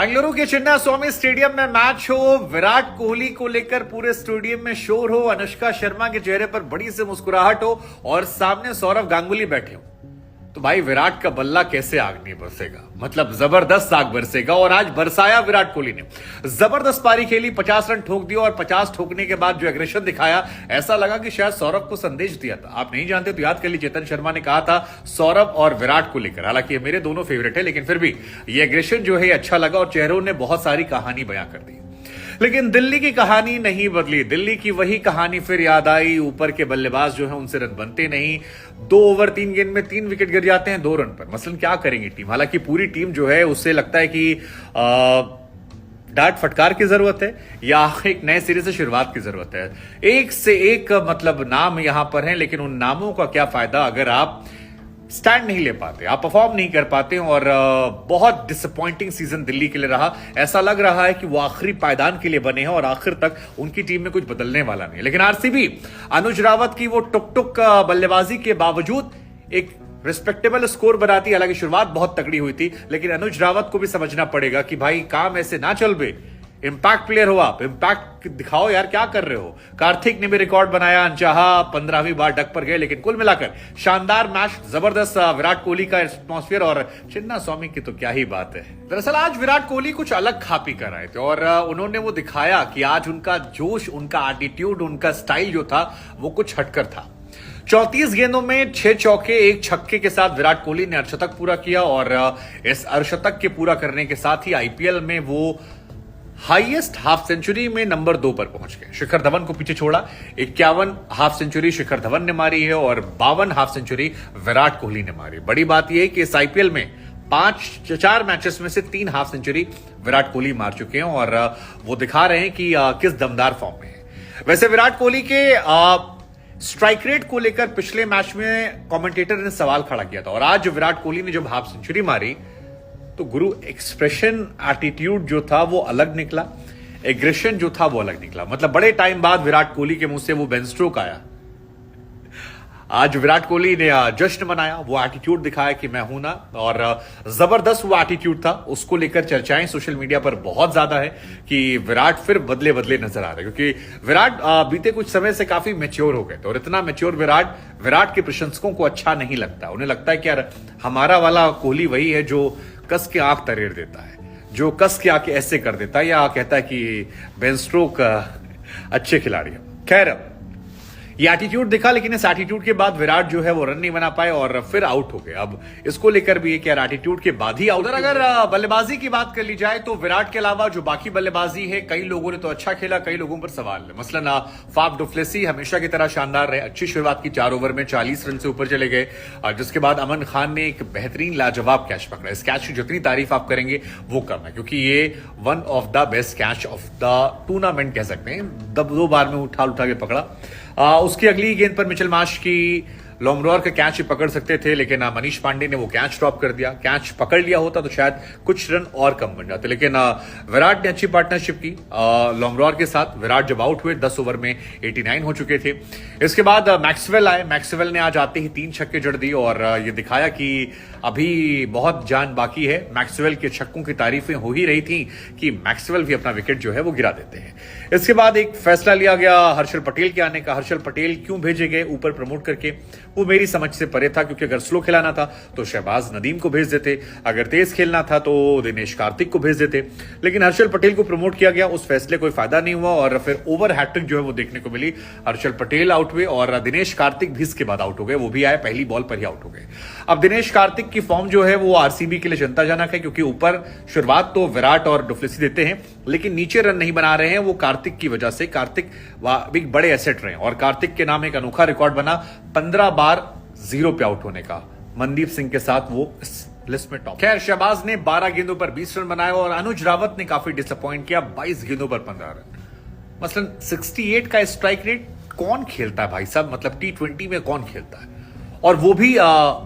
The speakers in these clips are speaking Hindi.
बेंगलुरु के चिन्ना स्वामी स्टेडियम में मैच हो, विराट कोहली को लेकर पूरे स्टेडियम में शोर हो, अनुष्का शर्मा के चेहरे पर बड़ी सी मुस्कुराहट हो और सामने सौरव गांगुली बैठे हो, तो भाई विराट का बल्ला कैसे आग नहीं बरसेगा। मतलब जबरदस्त आग बरसेगा और आज बरसाया विराट कोहली ने। जबरदस्त पारी खेली, 50 रन ठोक दिया और 50 ठोकने के बाद जो एग्रेशन दिखाया, ऐसा लगा कि शायद सौरभ को संदेश दिया था। आप नहीं जानते तो याद कर लीजिए, चेतन शर्मा ने कहा था सौरभ और विराट को लेकर, हालांकि मेरे दोनों फेवरेट है, लेकिन फिर भी ये एग्रेशन जो है अच्छा लगा और चेहरों ने बहुत सारी कहानी बयां कर दी। लेकिन दिल्ली की कहानी नहीं बदली, दिल्ली की वही कहानी फिर याद आई। ऊपर के बल्लेबाज जो है उनसे रन बनते नहीं, 2 ओवर 3 गेंद में 3 विकेट गिर जाते हैं 2 रन पर। मसलन क्या करेंगी टीम, हालांकि पूरी टीम जो है उससे लगता है कि डांट फटकार की जरूरत है या एक नए सिरे से शुरुआत की जरूरत है। एक से एक मतलब नाम यहां पर हैं, लेकिन उन नामों का क्या फायदा अगर आप स्टैंड नहीं ले पाते, आप परफॉर्म नहीं कर पाते। और बहुत डिसअपॉइंटिंग सीजन दिल्ली के लिए रहा। ऐसा लग रहा है कि वो आखिरी पायदान के लिए बने हैं और आखिर तक उनकी टीम में कुछ बदलने वाला नहीं। लेकिन आरसीबी अनुज रावत की वो टुक टुक बल्लेबाजी के बावजूद एक रिस्पेक्टेबल स्कोर बनाती। हालांकि शुरुआत बहुत तगड़ी हुई थी, लेकिन अनुज रावत को भी समझना पड़ेगा कि भाई काम ऐसे ना चल बे। इंपैक्ट प्लेयर हो आप, इंपैक्ट दिखाओ यार, क्या कर रहे हो। कार्तिक ने भी रिकॉर्ड बनाया, अनचाहा 15वीं बार डक पर गए, लेकिन कुल मिलाकर शानदार मैच, जबरदस्त विराट कोहली का एटमॉस्फेयर और चिन्ना स्वामी की तो क्या ही बात है। दरअसल आज विराट कोहली कुछ अलग खा पी कर आए थे और उन्होंने वो दिखाया कि आज उनका जोश, उनका एटीट्यूड, उनका स्टाइल जो था वो कुछ हटकर था। 34 गेंदों में 6 चौके 1 छक्के के साथ विराट कोहली ने अर्धशतक पूरा किया और इस अर्धशतक के पूरा करने के साथ ही आईपीएल में वो हाईएस्ट हाफ सेंचुरी में नंबर 2 पर पहुंच गए। शिखर धवन को पीछे छोड़ा। 51 हाफ सेंचुरी शिखर धवन ने मारी है और 52 हाफ सेंचुरी विराट कोहली ने मारी। बड़ी बात यह है कि इस आईपीएल में 4 मैचेस में से 3 हाफ सेंचुरी विराट कोहली मार चुके हैं और वो दिखा रहे हैं कि किस दमदार फॉर्म में है। वैसे विराट कोहली के स्ट्राइक रेट को लेकर पिछले मैच में कमेंटेटर ने सवाल खड़ा किया था और आज विराट कोहली ने जब हाफ सेंचुरी मारी तो गुरु एक्सप्रेशन, एटीट्यूड जो था वो अलग निकला, एग्रेशन जो था वो अलग निकला। मतलब बड़े टाइम बाद विराट कोहली के मुंह से वो बेन स्ट्रोक आया। आज विराट कोहली ने जश्न मनाया, वो एटीट्यूड दिखाया कि मैं हूं ना, और जबरदस्त वो एटीट्यूड था। उसको लेकर चर्चाएं सोशल मीडिया पर बहुत ज्यादा है कि विराट फिर बदले बदले नजर आ रहे हैं, क्योंकि विराट बीते कुछ समय से काफी मैच्योर हो गए थे और इतना मैच्योर विराट के प्रशंसकों को अच्छा नहीं लगता। उन्हें लगता है कि यार हमारा वाला कोहली वही है जो कस के आंख तरेड़ देता है, जो कस के आंख ऐसे कर देता है या कहता है कि बेन स्ट्रोक अच्छे खिलाड़ी है। खैर ये एटीट्यूड दिखा, लेकिन इस एटीट्यूड के बाद विराट जो है वो रन नहीं बना पाए और फिर आउट हो गए। अब इसको लेकर भी एक एटीट्यूड के बाद ही आउट। अगर बल्लेबाजी की बात कर ली जाए तो विराट के अलावा जो बाकी बल्लेबाजी है, कई लोगों ने तो अच्छा खेला, कई लोगों पर सवाल है। मसलन फाफ डु प्लेसी हमेशा की तरह शानदार रहे, अच्छी शुरुआत की, 4 ओवर में 40 रन से ऊपर चले गए और जिसके बाद अमन खान ने एक बेहतरीन लाजवाब कैच पकड़ा। इस कैच की जितनी तारीफ आप करेंगे वो कम है, क्योंकि ये one of the best catch of the tournament कह सकते हैं। 2 बार में उठा के पकड़ा। उसकी अगली गेंद पर मिचेल मार्श की लोमरॉर का कैच ही पकड़ सकते थे, लेकिन मनीष पांडे ने वो कैच ड्रॉप कर दिया। कैच पकड़ लिया होता तो शायद कुछ रन और कम बन जाते, लेकिन विराट ने अच्छी पार्टनरशिप की लोमरॉर के साथ। विराट जब आउट हुए 10 ओवर में 89 हो चुके थे। इसके बाद मैक्सवेल आए। मैक्सवेल ने आज आते ही 3 छक्के जड़ दिए और ये दिखाया कि अभी बहुत जान बाकी है। मैक्सवेल के छक्कों की तारीफें हो ही रही थी कि मैक्सवेल भी अपना विकेट जो है वो गिरा देते हैं। इसके बाद एक फैसला लिया गया हर्षल पटेल के आने का। हर्षल पटेल क्यों भेजे गए ऊपर प्रमोट करके, वो मेरी समझ से परे था, क्योंकि अगर स्लो खिलाना था तो शहबाज नदीम को भेज देते, अगर तेज खेलना था तो दिनेश कार्तिक को भेज देते, लेकिन हर्षल पटेल को प्रमोट किया गया। उस फैसले कोई फायदा नहीं हुआ और फिर ओवर हैट्रिक जो है वो देखने को मिली। हर्षल पटेल आउट हुए और दिनेश कार्तिक भी इसके बाद आउट हो गए। वो भी आए, पहली बॉल पर ही आउट हो गए। अब दिनेश कार्तिक की फॉर्म जो है वो आरसीबी के लिए चिंताजनक है, क्योंकि ऊपर शुरुआत तो विराट और डु प्लेसी देते हैं, लेकिन नीचे रन नहीं बना रहे हैं वो कार्तिक की वजह से। कार्तिक एक बड़े एसेट रहे और कार्तिक के नाम एक अनोखा रिकॉर्ड बना 15 बार 0 पे आउट होने का। मनदीप सिंह के साथ वो लिस्ट में टॉप। खैर शहबाज ने 12 गेंदों पर 20 रन बनाए और अनुज रावत ने काफी डिसअपॉइंट किया, 22 गेंदों पर 15 रन। मसलन 68 का स्ट्राइक रेट कौन खेलता है भाई साहब, मतलब T20 में कौन खेलता है, और वो भी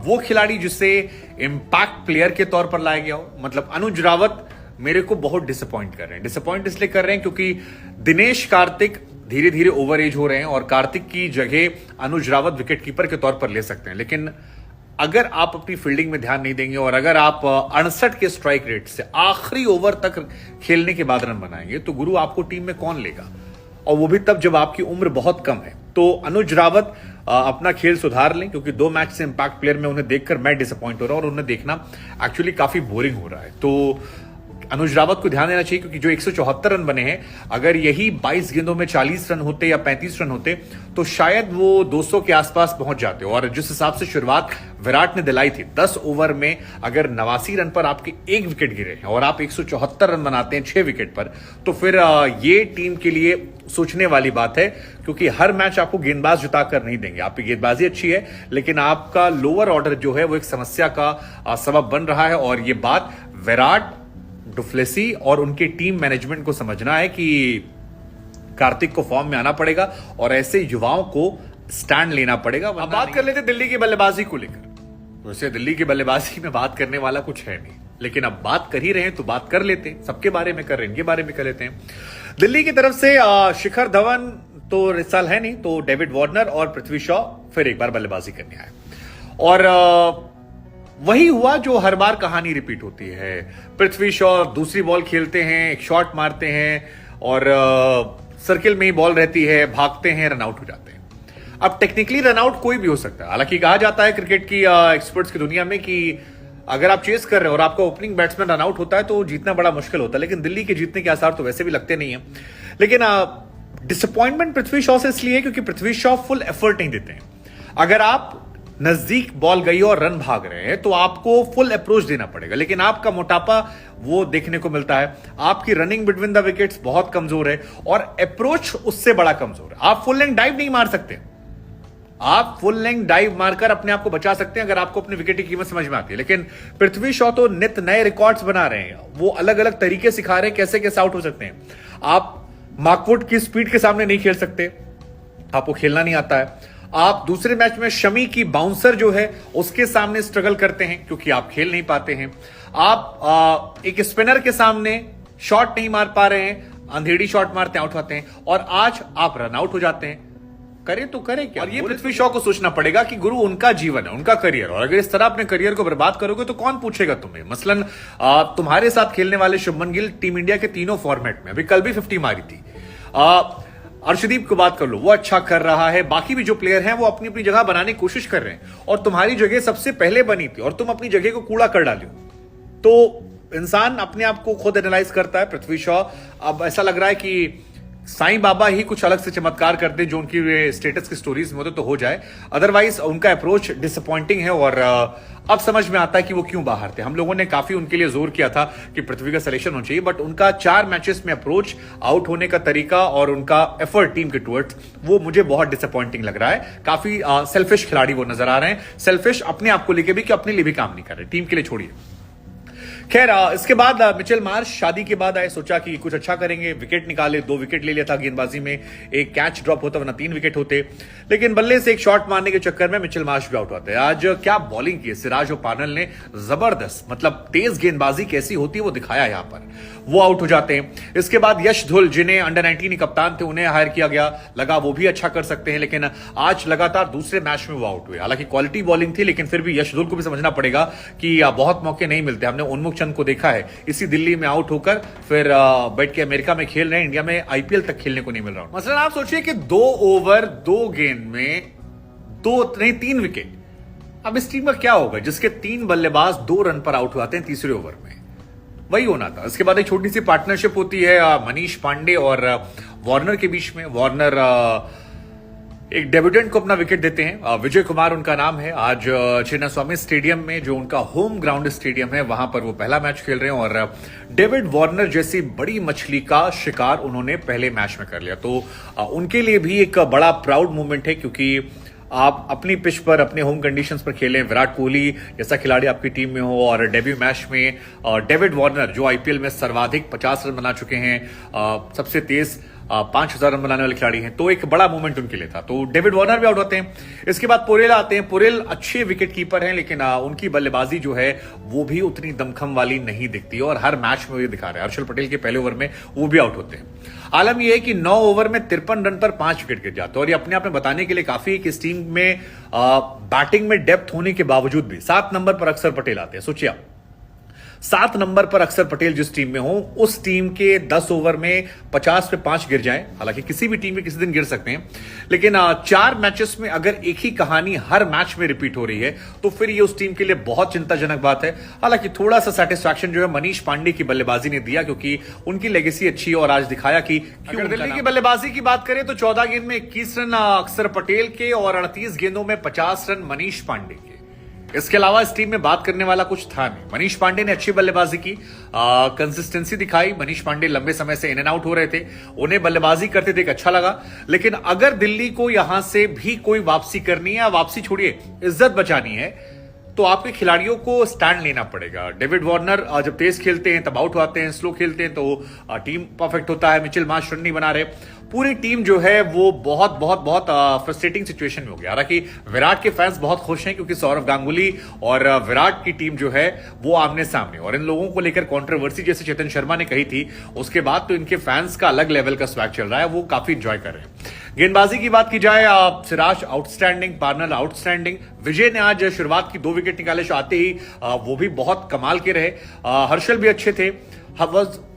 वो खिलाड़ी जिसे इंपैक्ट प्लेयर के तौर पर लाया गया हो। मतलब अनुज रावत मेरे को बहुत डिसअपॉइंट कर रहे हैं। डिसअपॉइंट इसलिए कर रहे हैं क्योंकि दिनेश कार्तिक धीरे धीरे ओवर एज हो रहे हैं और कार्तिक की जगह अनुज रावत विकेट कीपर के तौर पर ले सकते हैं, लेकिन अगर आप अपनी फील्डिंग में ध्यान नहीं देंगे और अगर आप 68 के स्ट्राइक रेट से आखिरी ओवर तक खेलने के बाद रन बनाएंगे तो गुरु आपको टीम में कौन लेगा, और वो भी तब जब आपकी उम्र बहुत कम है। तो अनुज रावत अपना खेल सुधार लें, क्योंकि 2 मैच से इंपैक्ट प्लेयर में उन्हें देखकर मैं डिसअपॉइंट हो रहा हूं और उन्हें देखना एक्चुअली काफी बोरिंग हो रहा है। तो अनुज रावत को ध्यान देना चाहिए, क्योंकि जो 174 रन बने हैं, अगर यही 22 गेंदों में 40 रन होते या 35 रन होते तो शायद वो 200 के आसपास पहुंच जाते। और जिस हिसाब से शुरुआत विराट ने दिलाई थी, 10 ओवर में अगर 89 रन पर आपके 1 विकेट गिरे हैं और आप 174 रन बनाते हैं 6 विकेट पर, तो फिर ये टीम के लिए सोचने वाली बात है, क्योंकि हर मैच आपको गेंदबाज जुटा कर नहीं देंगे। आपकी गेंदबाजी अच्छी है, लेकिन आपका लोअर ऑर्डर जो है वो एक समस्या का सबब बन रहा है। और ये बात विराट, डुप्लेसी और उनके टीम मैनेजमेंट को समझना है कि कार्तिक को फॉर्म में आना पड़ेगा और ऐसे युवाओं को स्टैंड लेना पड़ेगा। अब बात कर लेते दिल्ली की बल्लेबाजी को लेकर। वैसे दिल्ली की बल्लेबाजी में बात करने वाला कुछ है नहीं, लेकिन अब बात कर ही रहे हैं तो बात कर लेते हैं। सबके बारे में कर रहे हैं, इनके बारे में कर लेते हैं। दिल्ली की तरफ से शिखर धवन तो इस साल है नहीं, तो डेविड वार्नर और पृथ्वी शॉ फिर एक बार बल्लेबाजी करने आए। और वही हुआ जो हर बार कहानी रिपीट होती है। पृथ्वी शॉ दूसरी बॉल खेलते हैं, एक शॉट मारते हैं और सर्किल में ही बॉल रहती है, भागते हैं, रनआउट हो जाते हैं। अब टेक्निकली रनआउट कोई भी हो सकता है। हालांकि कहा जाता है क्रिकेट की एक्सपर्ट्स की दुनिया में कि अगर आप चेस कर रहे हो और आपका ओपनिंग बैट्समैन रनआउट होता है तो जीतना बड़ा मुश्किल होता है, लेकिन दिल्ली के जीतने के आसार तो वैसे भी लगते नहीं है। लेकिन डिसअपॉइंटमेंट पृथ्वी शॉ से इसलिए क्योंकि पृथ्वी शॉ फुल एफर्ट नहीं देते हैं। अगर आप नजदीक बॉल गई और रन भाग रहे हैं तो आपको फुल अप्रोच देना पड़ेगा, लेकिन आपका मोटापा वो देखने को मिलता है। आपकी रनिंग बिटवीन द विकेट्स बहुत कमजोर है और अप्रोच उससे बड़ा कमजोर है। आप फुल लेंथ डाइव नहीं मार सकते। आप फुल लेंथ डाइव मारकर अपने आप को बचा सकते हैं अगर आपको अपने विकेट की कीमत समझ में आती है, लेकिन पृथ्वी शॉ तो नित नए रिकॉर्ड्स बना रहे हैं। वो अलग अलग तरीके सिखा रहे हैं कैसे कैसे आउट हो सकते हैं। आप मार्कवुड की स्पीड के सामने नहीं खेल सकते, आपको खेलना नहीं आता है। आप दूसरे मैच में शमी की बाउंसर जो है उसके सामने स्ट्रगल करते हैं क्योंकि आप खेल नहीं पाते हैं। आप एक स्पिनर के सामने शॉट नहीं मार पा रहे हैं, अंधेड़ी शॉट मारते आउट होते हैं, और आज आप रन आउट हो जाते हैं। करें तो करें क्या? और ये पृथ्वी शॉ को सोचना पड़ेगा कि गुरु उनका जीवन है, उनका करियर, और अगर इस तरह अपने करियर को बर्बाद करोगे तो कौन पूछेगा तुम्हें। मसलन तुम्हारे साथ खेलने वाले शुभमन गिल टीम इंडिया के तीनों फॉर्मेट में अभी कल भी 50 मारी थी। अर्शदीप को बात कर लो, वो अच्छा कर रहा है। बाकी भी जो प्लेयर हैं वो अपनी अपनी जगह बनाने की कोशिश कर रहे हैं, और तुम्हारी जगह सबसे पहले बनी थी और तुम अपनी जगह को कूड़ा कर डालो। तो इंसान अपने आप को खुद एनालाइज करता है। पृथ्वी शॉ अब ऐसा लग रहा है कि साईं बाबा ही कुछ अलग से चमत्कार कर दे जो उनकी स्टेटस की स्टोरीज में होते तो हो जाए, अदरवाइज उनका अप्रोच डिसअपॉइंटिंग है। और अब समझ में आता है कि वो क्यों बाहर थे। हम लोगों ने काफी उनके लिए जोर किया था कि पृथ्वी का सिलेक्शन होना चाहिए, बट उनका 4 मैचेस में अप्रोच, आउट होने का तरीका और उनका एफर्ट टीम के टुवर्ड्स, वो मुझे बहुत डिसअपॉइंटिंग लग रहा है। काफी सेल्फिश खिलाड़ी वो नजर आ रहे हैं। सेल्फिश अपने आप को लेकर भी कि अपने लिए भी काम नहीं कर रहे, टीम के लिए छोड़िए। खैर, इसके बाद मिचेल मार्श शादी के बाद आए, सोचा कि कुछ अच्छा करेंगे, विकेट निकाले, 2 विकेट ले लिया था गेंदबाजी में, एक कैच ड्रॉप होता वरना 3 विकेट होते, लेकिन बल्ले से एक शॉट मारने के चक्कर में मिचेल मार्श भी आउट होते हैं। आज क्या बॉलिंग की सिराज और पार्नल ने, जबरदस्त, मतलब तेज गेंदबाजी कैसी होती है वो दिखाया यहां पर, वो आउट हो जाते हैं। इसके बाद यश धुल, जिन्हें अंडर 19 कप्तान थे, उन्हें हायर किया गया, लगा वो भी अच्छा कर सकते हैं, लेकिन आज लगातार दूसरे मैच में वो आउट हुए। हालांकि क्वालिटी बॉलिंग थी, लेकिन फिर भी यश धुल को भी समझना पड़ेगा कि बहुत मौके नहीं मिलते। हमने उन्मुख चंद को देखा है इसी दिल्ली में आउट होकर फिर बैठ के अमेरिका में खेल रहे हैं, इंडिया में आईपीएल तक खेलने को नहीं मिल रहा। मसलन आप सोचिए कि 2 ओवर 2 गेंद में 3 विकेट। अब इस टीम का क्या होगा जिसके 3 बल्लेबाज 2 रन पर आउट हुए हैं तीसरे ओवर में? वही होना था। इसके बाद एक छोटी सी पार्टनरशिप होती है मनीष पांडे और वार्नर के बीच में। वार्नर एक डेब्यूटेंट को अपना विकेट देते हैं, विजय कुमार उनका नाम है। आज चिन्नास्वामी स्टेडियम में, जो उनका होम ग्राउंड स्टेडियम है, वहां पर वो पहला मैच खेल रहे हैं और डेविड वार्नर जैसी बड़ी मछली का शिकार उन्होंने पहले मैच में कर लिया। तो उनके लिए भी एक बड़ा प्राउड मोमेंट है, क्योंकि आप अपनी पिच पर, अपने होम कंडीशंस पर खेलें, विराट कोहली जैसा खिलाड़ी आपकी टीम में हो, और डेब्यू मैच में डेविड वार्नर जो आईपीएल में सर्वाधिक 50 रन बना चुके हैं, सबसे तेज 5,000 रन बनाने वाले खिलाड़ी हैं, तो एक बड़ा मूवमेंट उनके लिए था। तो डेविड वार्नर भी आउट होते हैं। इसके बाद पुरेल आते हैं। पुरेल अच्छे विकेट कीपर हैं, लेकिन उनकी बल्लेबाजी जो है वो भी उतनी दमखम वाली नहीं दिखती और हर मैच में ये दिखा रहे हैं। हर्षल पटेल के पहले ओवर में वो भी आउट होते हैं। आलम यह है कि 9 ओवर में 53 रन पर 5 विकेट गिर जाते हैं और ये अपने आप में बताने के लिए काफी कि इस टीम में बैटिंग में डेप्थ होने के बावजूद भी 7 नंबर पर अक्सर पटेल आते हैं। सोचिए 7 नंबर पर अक्सर पटेल जिस टीम में हो, उस टीम के 10 ओवर में 50 पे 5 गिर जाए, हालांकि किसी भी टीम में किसी दिन गिर सकते हैं, लेकिन 4 मैचेस में अगर एक ही कहानी हर मैच में रिपीट हो रही है तो फिर ये उस टीम के लिए बहुत चिंताजनक बात है। हालांकि थोड़ा सा सेटिस्फैक्शन जो है मनीष पांडे की बल्लेबाजी ने दिया, क्योंकि उनकी लेगेसी अच्छी है और आज दिखाया कि अगर दिल्ली की बल्लेबाजी की बात करें तो 14 गेंद में 21 रन अक्सर पटेल के और 38 गेंदों में 50 रन मनीष पांडे के। इसके अलावा इस टीम में बात करने वाला कुछ था नहीं। मनीष पांडे ने अच्छी बल्लेबाजी की, कंसिस्टेंसी दिखाई। मनीष पांडे लंबे समय से इन एंड आउट हो रहे थे, उन्हें बल्लेबाजी करते देख अच्छा लगा। लेकिन अगर दिल्ली को यहां से भी कोई वापसी करनी है, या वापसी छोड़िए इज्जत बचानी है, तो आपके खिलाड़ियों को स्टैंड लेना पड़ेगा। डेविड वार्नर जब तेज खेलते हैं तब आउट होते हैं, स्लो खेलते हैं तो टीम परफेक्ट होता है। मिचेल मार्श रन नहीं बना रहे, पूरी टीम जो है वो बहुत बहुत बहुत फ्रस्ट्रेटिंग सिचुएशन में हो गया। हालांकि विराट के फैंस बहुत खुश हैं क्योंकि सौरव गांगुली और विराट की टीम जो है वो आमने सामने, और इन लोगों को लेकर कंट्रोवर्सी जैसे चेतन शर्मा ने कही थी उसके बाद तो इनके फैंस का अलग लेवल का स्वैग चल रहा है, वो काफी इंजॉय कर रहे हैं। गेंदबाजी की बात की जाए, सिराज आउटस्टैंडिंग, पार्नर आउटस्टैंडिंग। विजय ने आज शुरुआत की 2 विकेट निकाले, आते ही वो भी बहुत कमाल के रहे। हर्षल भी अच्छे थे।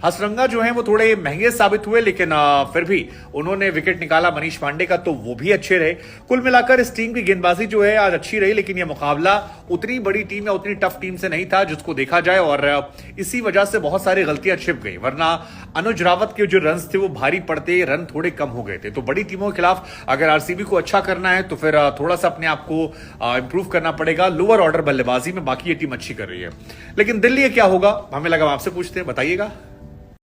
हसरंगा जो है वो थोड़े महंगे साबित हुए, लेकिन फिर भी उन्होंने विकेट निकाला मनीष पांडे का, तो वो भी अच्छे रहे। कुल मिलाकर इस टीम की गेंदबाजी जो है आज अच्छी रही, लेकिन यह मुकाबला उतनी बड़ी टीम या उतनी टफ टीम से नहीं था जिसको देखा जाए, और इसी वजह से बहुत सारी गलतियां छिप गई। वरना अनुज रावत के जो रन थे वो भारी पड़ते, रन थोड़े कम हो गए थे। तो बड़ी टीमों के खिलाफ अगर आरसीबी को अच्छा करना है तो फिर थोड़ा सा अपने आप को इंप्रूव करना पड़ेगा। लोअर ऑर्डर बल्लेबाजी में बाकी ये टीम अच्छी कर रही है, लेकिन दिल्ली क्या होगा हमें लगा आपसे पूछते हैं, बताइएगा।